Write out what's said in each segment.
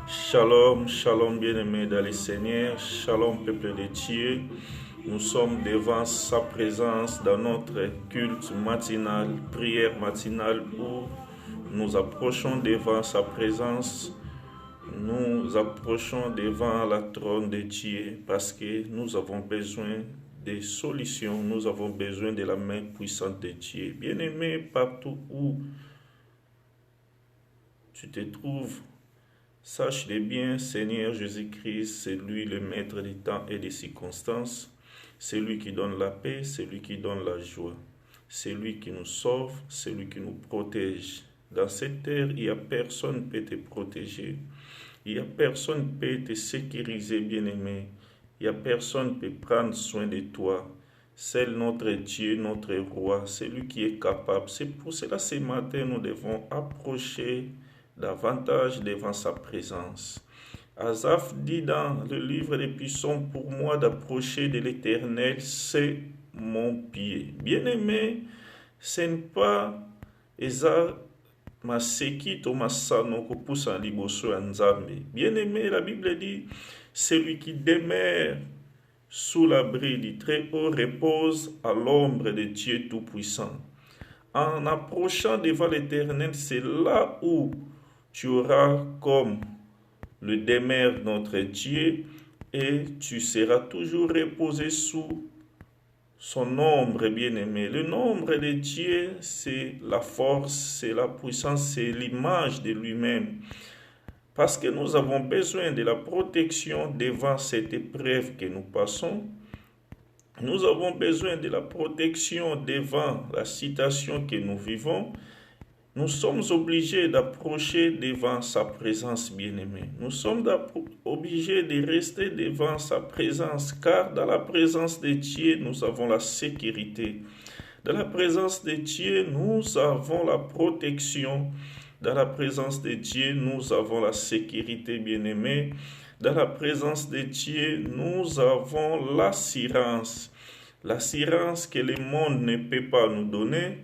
Shalom, shalom bien-aimés dans le Seigneur, shalom peuple de Dieu. Nous sommes devant sa présence dans notre culte matinal, prière matinale où nous approchons devant sa présence. Nous approchons devant la trône de Dieu parce que nous avons besoin de solutions, nous avons besoin de la main puissante de Dieu. Bien-aimés, partout où tu te trouves, sache-le bien, Seigneur Jésus-Christ, c'est lui le maître des temps et des circonstances. C'est lui qui donne la paix, c'est lui qui donne la joie. C'est lui qui nous sauve, c'est lui qui nous protège. Dans cette terre, il n'y a personne qui peut te protéger. Il n'y a personne qui peut te sécuriser, bien-aimé. Il n'y a personne qui peut prendre soin de toi. C'est notre Dieu, notre roi, c'est lui qui est capable. C'est pour cela, ce matin, nous devons approcher davantage devant sa présence. Asaph dit dans le livre des Psaumes, pour moi d'approcher de l'Éternel, c'est mon pied. Bien-aimé, ce n'est pas eza maseki to masano ko poussa liboso ya Nzambe. Bien-aimé, la Bible dit, celui qui demeure sous l'abri du Très-Haut repose à l'ombre de Dieu Tout-Puissant. En approchant devant l'Éternel, c'est là où tu auras comme le demeure notre Dieu et tu seras toujours reposé sous son ombre, bien-aimé. Le nombre de Dieu, c'est la force, c'est la puissance, c'est l'image de lui-même. Parce que nous avons besoin de la protection devant cette épreuve que nous passons. Nous avons besoin de la protection devant la situation que nous vivons. Nous sommes obligés d'approcher devant sa présence, bien-aimée. Nous sommes obligés de rester devant sa présence, car dans la présence de Dieu, nous avons la sécurité. Dans la présence de Dieu, nous avons la protection. Dans la présence de Dieu, nous avons la sécurité, bien-aimée. Dans la présence de Dieu, nous avons l'assurance. L'assurance que le monde ne peut pas nous donner.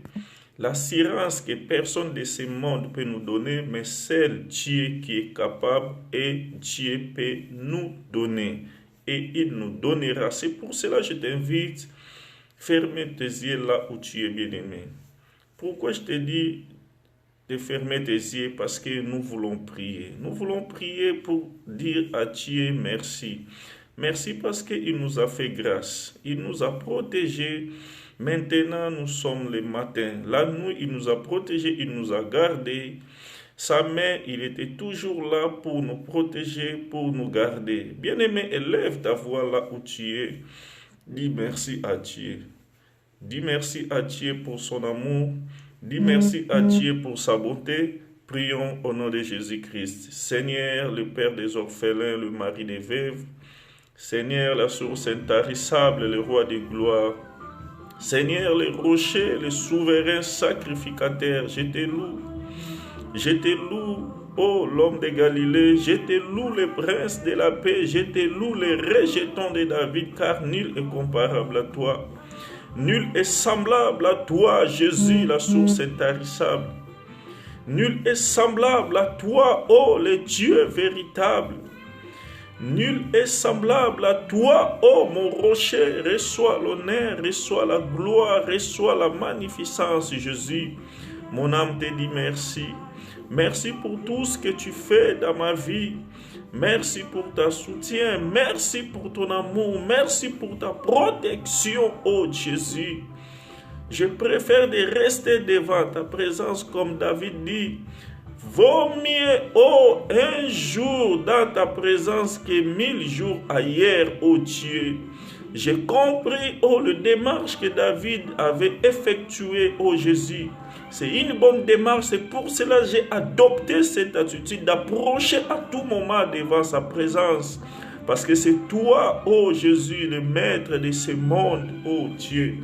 L'assurance que personne de ce monde peut nous donner, mais seul Dieu qui est capable et Dieu peut nous donner. Et il nous donnera. C'est pour cela que je t'invite, ferme tes yeux là où tu es bien-aimé. Pourquoi je te dis de fermer tes yeux? Parce que nous voulons prier. Nous voulons prier pour dire à Dieu merci. Merci parce qu'il nous a fait grâce. Il nous a protégés. Maintenant, nous sommes le matin. La nuit, il nous a protégés, il nous a gardés. Sa main, il était toujours là pour nous protéger, pour nous garder. Bien-aimé, élève ta voix là où tu es. Dis merci à Dieu. Dis merci à Dieu pour son amour. Dis merci à Dieu pour sa bonté. Prions au nom de Jésus-Christ. Seigneur, le Père des orphelins, le mari des veuves. Seigneur, la source intarissable, le roi de gloire. Seigneur, le rocher, le souverain sacrificateur, je te loue. Je te loue, ô l'homme de Galilée, je te loue, le prince de la paix, je te loue, le rejeton de David, car nul est comparable à toi. Nul est semblable à toi, Jésus, la source intarissable. Nul est semblable à toi, ô le Dieu véritable. Nul est semblable à toi, ô mon rocher. Reçois l'honneur, reçois la gloire, reçois la magnificence, Jésus. Mon âme te dit merci. Merci pour tout ce que tu fais dans ma vie. Merci pour ta soutien. Merci pour ton amour. Merci pour ta protection, ô Jésus. Je préfère de rester devant ta présence comme David dit. Vaut mieux, un jour dans ta présence que 1000 jours ailleurs, ô Dieu. J'ai compris, le démarche que David avait effectuée, Jésus. C'est une bonne démarche, c'est pour cela que j'ai adopté cette attitude d'approcher à tout moment devant sa présence. Parce que c'est toi, Jésus, le maître de ce monde, Dieu.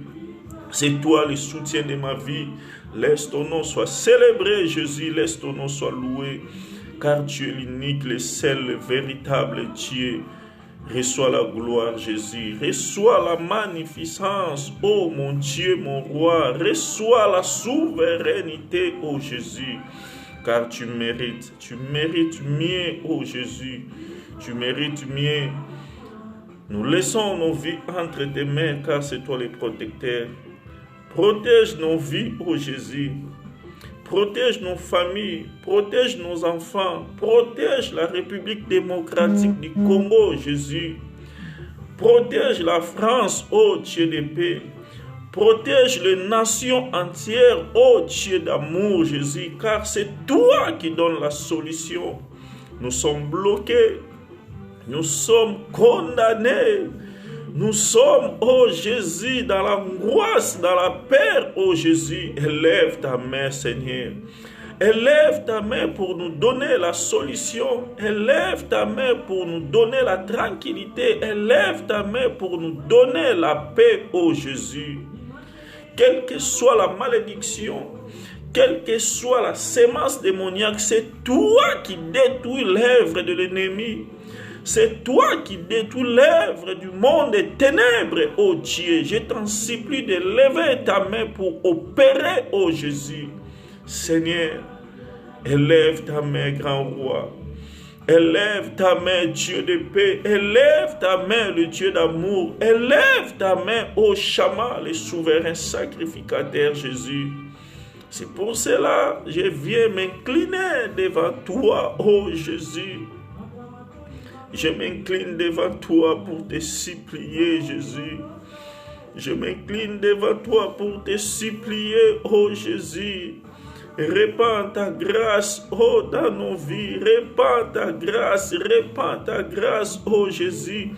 C'est toi le soutien de ma vie. Laisse ton nom soit célébré, Jésus. Laisse ton nom soit loué. Car tu es l'unique, le seul, le véritable Dieu. Reçois la gloire, Jésus. Reçois la magnificence, mon Dieu, mon roi. Reçois la souveraineté, Jésus. car tu mérites mieux, ô Jésus, tu mérites mieux. Nous laissons nos vies entre tes mains, car c'est toi le protecteur. Protège nos vies, ô Jésus. Protège nos familles, protège nos enfants, protège la République démocratique du Congo, Jésus. Protège la France, ô Dieu de paix. Protège les nations entières, ô Dieu d'amour, Jésus, car c'est toi qui donnes la solution. Nous sommes bloqués, nous sommes condamnés. Nous sommes, ô Jésus, dans l'angoisse, dans la peur, ô Jésus. Élève ta main, Seigneur. Élève ta main pour nous donner la solution. Élève ta main pour nous donner la tranquillité. Élève ta main pour nous donner la paix, ô Jésus. Quelle que soit la malédiction, quelle que soit la sémence démoniaque, c'est toi qui détruis l'œuvre de l'ennemi. C'est toi qui détruis l'œuvre du monde des ténèbres, ô Dieu. Je t'en supplie de lever ta main pour opérer, ô Jésus. Seigneur, élève ta main, grand roi. Élève ta main, Dieu de paix. Élève ta main, le Dieu d'amour. Élève ta main, ô Shama, le souverain sacrificateur, Jésus. C'est pour cela que je viens m'incliner devant toi, ô Jésus. Je m'incline devant toi pour te supplier, Jésus. Je m'incline devant toi pour te supplier, ô Jésus. Répands ta grâce, ô dans nos vies. Répands ta grâce, ô Jésus.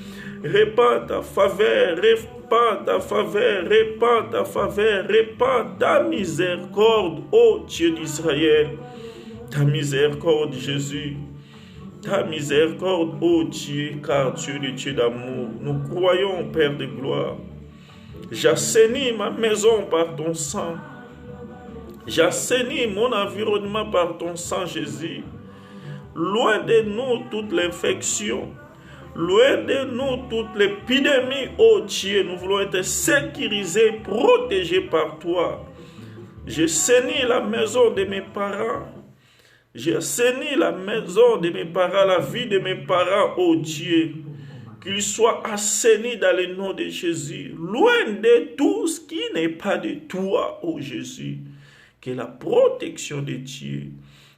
Répands ta faveur, répands ta faveur, répands ta faveur, répands ta miséricorde, ô Dieu d'Israël. Ta miséricorde, Jésus. Ta miséricorde, ô Dieu, car tu es le Dieu d'amour. Nous croyons, Père de gloire. J'assainis ma maison par ton sang. J'assainis mon environnement par ton sang, Jésus. Loin de nous toute l'infection. Loin de nous toute l'épidémie, ô Dieu. Nous voulons être sécurisés, protégés par toi. Je sainis la maison de mes parents. J'ai assaini la maison de mes parents, la vie de mes parents, ô Dieu. Qu'ils soient assainis dans le nom de Jésus. Loin de tout ce qui n'est pas de toi, ô Jésus. Que la protection de Dieu,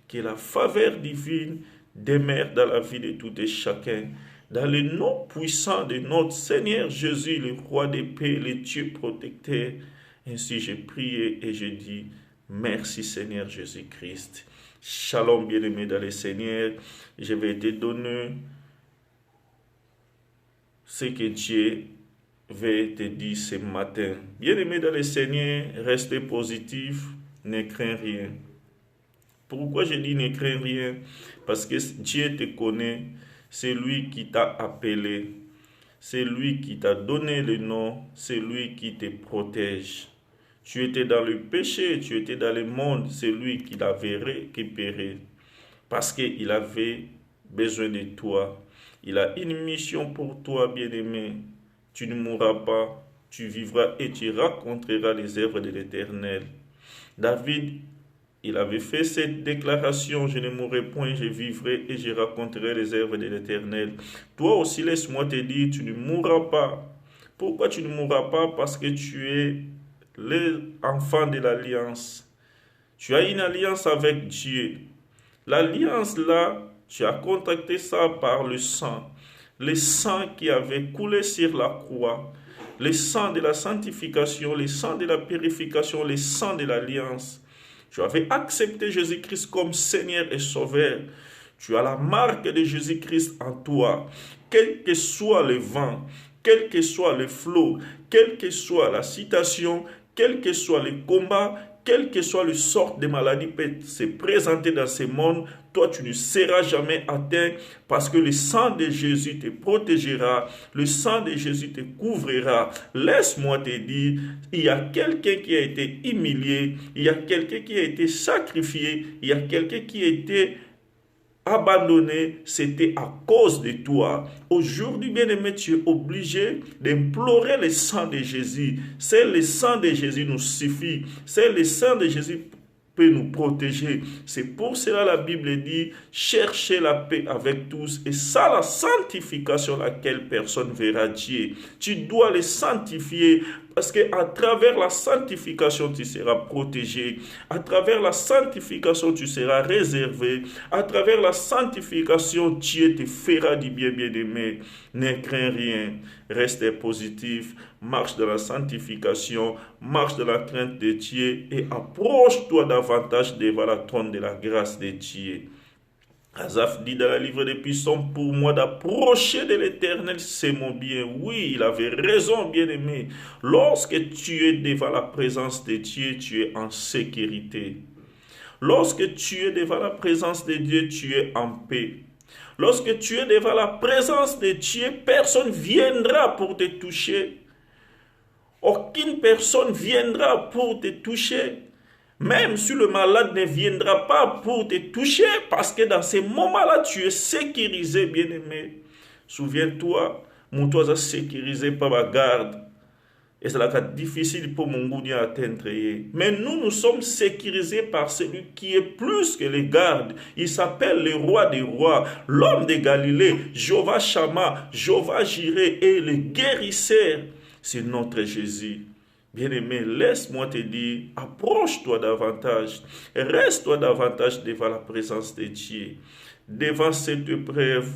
que la faveur divine demeure dans la vie de tout et chacun. Dans le nom puissant de notre Seigneur Jésus, le roi de paix, le Dieu protecteur. Ainsi j'ai prié et je dis, merci Seigneur Jésus-Christ. Shalom, bien-aimé dans le Seigneur. Je vais te donner ce que Dieu veut te dire ce matin. Bien-aimé dans le Seigneur, restez positif, ne crains rien. Pourquoi je dis ne crains rien? Parce que Dieu te connaît, c'est lui qui t'a appelé, c'est lui qui t'a donné le nom, c'est lui qui te protège. Tu étais dans le péché, tu étais dans le monde, c'est lui qui l'avait récupéré. Parce qu'il avait besoin de toi. Il a une mission pour toi, bien-aimé. Tu ne mourras pas, tu vivras et tu raconteras les œuvres de l'Éternel. David, il avait fait cette déclaration, je ne mourrai point, je vivrai et je raconterai les œuvres de l'Éternel. Toi aussi, laisse-moi te dire, tu ne mourras pas. Pourquoi tu ne mourras pas? Parce que tu es l'enfant de l'alliance. Tu as une alliance avec Dieu. L'alliance là, tu as contracté ça par le sang. Le sang qui avait coulé sur la croix. Le sang de la sanctification, le sang de la purification, le sang de l'alliance. Tu avais accepté Jésus-Christ comme Seigneur et Sauveur. Tu as la marque de Jésus-Christ en toi. Quel que soit le vent, quel que soit le flot, quelle que soit la citation, quel que soit le combat, quel que soit le sort de maladie peut se présenter dans ce monde, toi tu ne seras jamais atteint parce que le sang de Jésus te protégera, le sang de Jésus te couvrira. Laisse-moi te dire, il y a quelqu'un qui a été humilié, il y a quelqu'un qui a été sacrifié, il y a quelqu'un qui a été abandonné, c'était à cause de toi. Aujourd'hui, bien-aimé, tu es obligé d'implorer le sang de Jésus. C'est le sang de Jésus nous suffit. C'est le sang de Jésus peut nous protéger. C'est pour cela la Bible dit, cherchez la paix avec tous et ça la sanctification laquelle personne verra Dieu. Tu dois les sanctifier parce qu'à travers la sanctification, tu seras protégé. À travers la sanctification, tu seras réservé. À travers la sanctification, Dieu te fera du bien, bien-aimé. Ne crains rien. Reste positif. Marche dans la sanctification. Marche dans la crainte de Dieu. Et approche-toi davantage devant la trône de la grâce de Dieu. Asaph dit dans le livre des Psaumes, pour moi d'approcher de l'Éternel, c'est mon bien. Oui, il avait raison, bien-aimé. Lorsque tu es devant la présence de Dieu, tu es en sécurité. Lorsque tu es devant la présence de Dieu, tu es en paix. Lorsque tu es devant la présence de Dieu, personne ne viendra pour te toucher. Aucune personne viendra pour te toucher. Même si le malade ne viendra pas pour te toucher, parce que dans ces moments-là, tu es sécurisé, bien-aimé. Souviens-toi, mon toit est sécurisé par la garde. Et c'est là que c'est difficile pour mon goût d'atteindre. Mais nous sommes sécurisés par celui qui est plus que les gardes. Il s'appelle le roi des rois, l'homme de Galilée, Jéhovah Shammah, Jéhovah Jireh et le guérisseur. C'est notre Jésus. Bien-aimé, laisse-moi te dire, approche-toi davantage, reste-toi davantage devant la présence de Dieu. Devant cette épreuve,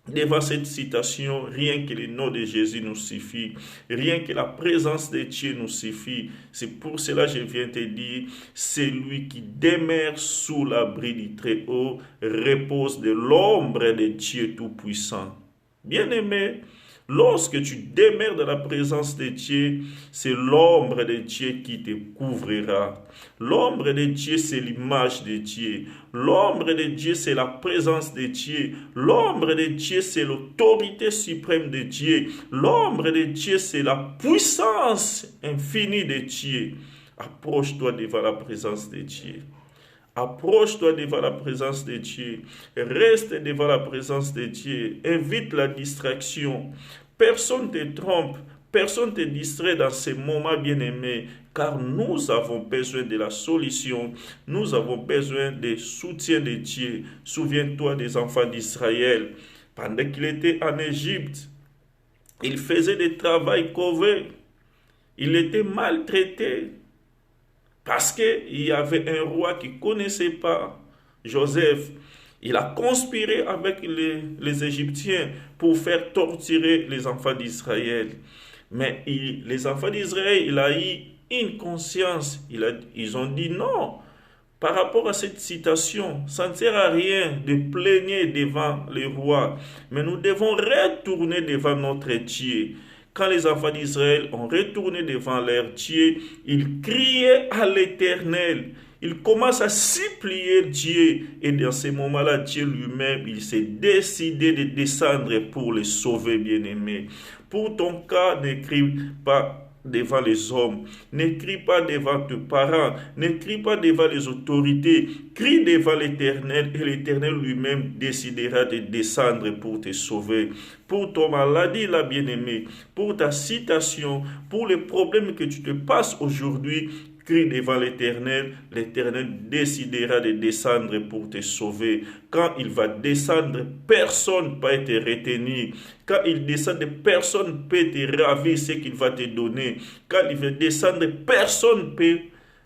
devant cette citation, rien que le nom de Jésus nous suffit, rien que la présence de Dieu nous suffit. C'est pour cela que je viens te dire, c'est lui qui demeure sous l'abri du Très-Haut, repose de l'ombre de Dieu Tout-Puissant. Bien-aimé, lorsque tu demeures dans la présence de Dieu, c'est l'ombre de Dieu qui te couvrira. L'ombre de Dieu, c'est l'image de Dieu. L'ombre de Dieu, c'est la présence de Dieu. L'ombre de Dieu, c'est l'autorité suprême de Dieu. L'ombre de Dieu, c'est la puissance infinie de Dieu. Approche-toi devant la présence de Dieu. Approche-toi devant la présence de Dieu. Reste devant la présence de Dieu. Évite la distraction. Personne ne te trompe. Personne ne te distrait dans ces moments bien-aimés. Car nous avons besoin de la solution. Nous avons besoin du soutien de Dieu. Souviens-toi des enfants d'Israël. Pendant qu'il était en Égypte, il faisait des travaux corvées. Il était maltraité. Parce qu'il y avait un roi qui ne connaissait pas Joseph. Il a conspiré avec les Égyptiens pour faire torturer les enfants d'Israël. Mais les enfants d'Israël, il a eu une conscience. Ils ont dit non. Par rapport à cette citation, ça ne sert à rien de plaigner devant le roi. Mais nous devons retourner devant notre Dieu. Quand les enfants d'Israël ont retourné devant leur Dieu, ils criaient à l'Éternel. Ils commencent à supplier Dieu. Et dans ces moments-là, Dieu lui-même, il s'est décidé de descendre pour les sauver, bien-aimés. Pour ton cas, ne crie pas devant les hommes, ne crie pas devant tes parents, ne crie pas devant les autorités, crie devant l'Éternel et l'Éternel lui-même décidera de descendre pour te sauver. Pour ton maladie, la bien-aimée, pour ta citation, pour les problèmes que tu te passes aujourd'hui, crie devant l'Éternel, l'Éternel décidera de descendre pour te sauver. Quand il va descendre, personne ne peut te retenir. Quand il descend, personne ne peut te ravir ce qu'il va te donner. Quand il va descendre, personne ne peut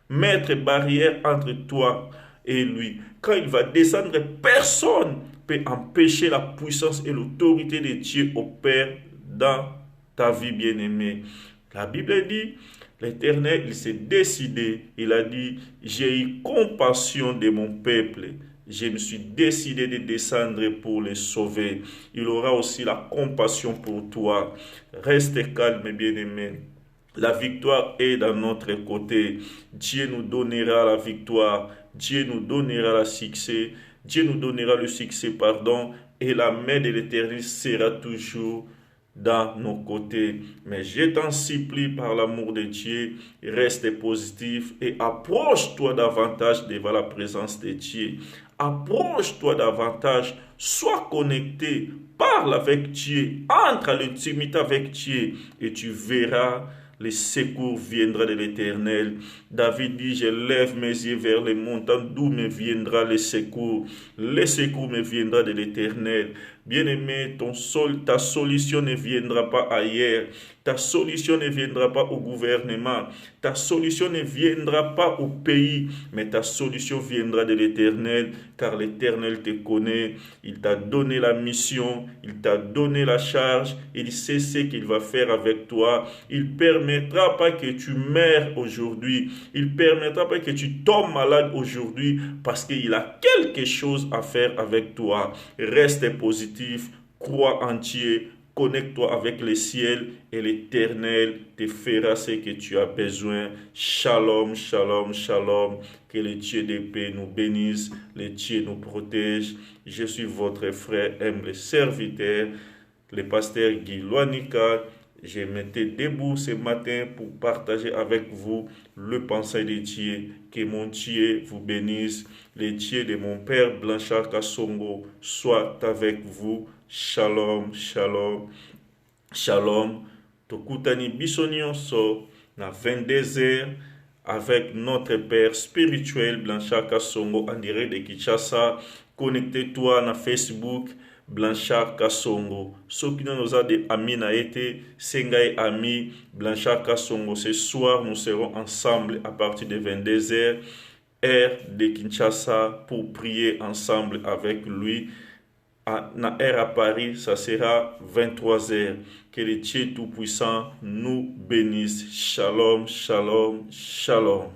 mettre barrière entre toi et lui. Quand il va descendre, personne ne peut empêcher la puissance et l'autorité de Dieu opère dans ta vie bien-aimée. La Bible dit, l'Éternel, il s'est décidé, il a dit, j'ai eu compassion de mon peuple. Je me suis décidé de descendre pour les sauver. Il aura aussi la compassion pour toi. Reste calme, bien-aimé. La victoire est dans notre côté. Dieu nous donnera la victoire. Dieu nous donnera le succès. Dieu nous donnera le succès, et la main de l'Éternel sera toujours dans nos côtés. Mais je t'en supplie par l'amour de Dieu, reste positif et approche-toi davantage devant la présence de Dieu. Approche-toi davantage, sois connecté, parle avec Dieu, entre à l'intimité avec Dieu et tu verras le secours viendra de l'Éternel. David dit, je lève mes yeux vers les montagnes, d'où me viendra le secours. Le secours me viendra de l'Éternel. Bien-aimé, ta solution ne viendra pas ailleurs. Ta solution ne viendra pas au gouvernement. Ta solution ne viendra pas au pays. Mais ta solution viendra de l'Éternel. Car l'Éternel te connaît. Il t'a donné la mission. Il t'a donné la charge. Il sait ce qu'il va faire avec toi. Il ne permettra pas que tu meurs aujourd'hui. Il ne permettra pas que tu tombes malade aujourd'hui. Parce qu'il a quelque chose à faire avec toi. Reste positif. Crois entier, connecte-toi avec le ciel et l'Éternel te fera ce que tu as besoin. Shalom, shalom, shalom. Que le Dieu de paix nous bénisse, le Dieu nous protège. Je suis votre frère, humble serviteur, le pasteur Guy Loanika. Je m'étais debout ce matin pour partager avec vous le pensée de Dieu. Que mon Dieu vous bénisse. Le Dieu de mon Père Blanchard Kassongo soit avec vous. Shalom, shalom, shalom. Tokutani bisonyon so na 22h avec notre Père spirituel Blanchard Kassongo en direct de Kinshasa. Connectez-toi na Facebook. Blanchard Kassongo. Ceux qui nous ont des amis n'a été Sengai Ami Blanchard Kassongo. Ce soir, nous serons ensemble à partir de 22h, heure de Kinshasa, pour prier ensemble avec lui. À Paris, ça sera 23h. Que le Dieu Tout-Puissant nous bénisse. Shalom, shalom, shalom.